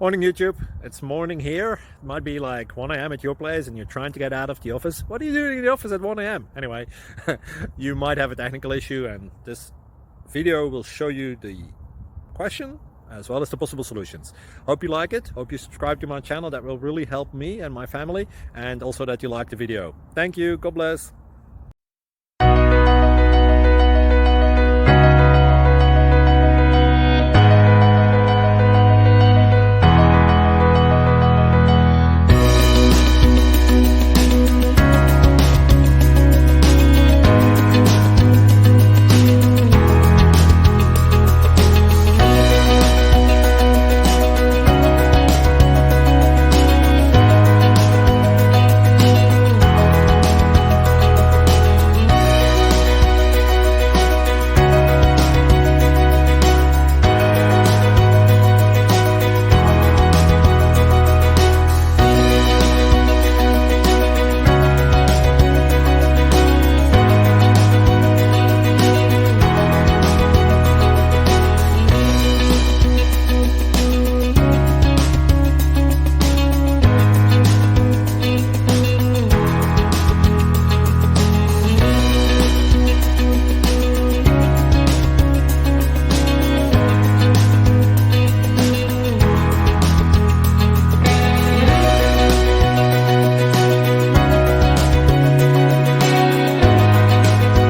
Morning YouTube, it's morning here. It might be like 1 a.m. at your place and you're trying to get out of the office. What are you doing in the office at 1 a.m.? Anyway, you might have a technical issue and this video will show you the question as well as the possible solutions. Hope you like it, hope you subscribe to my channel. That will really help me and my family, and also that you like the video. Thank you, God bless.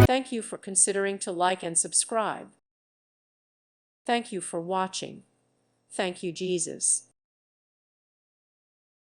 Thank you for considering to like and subscribe. Thank you for watching. Thank you, Jesus.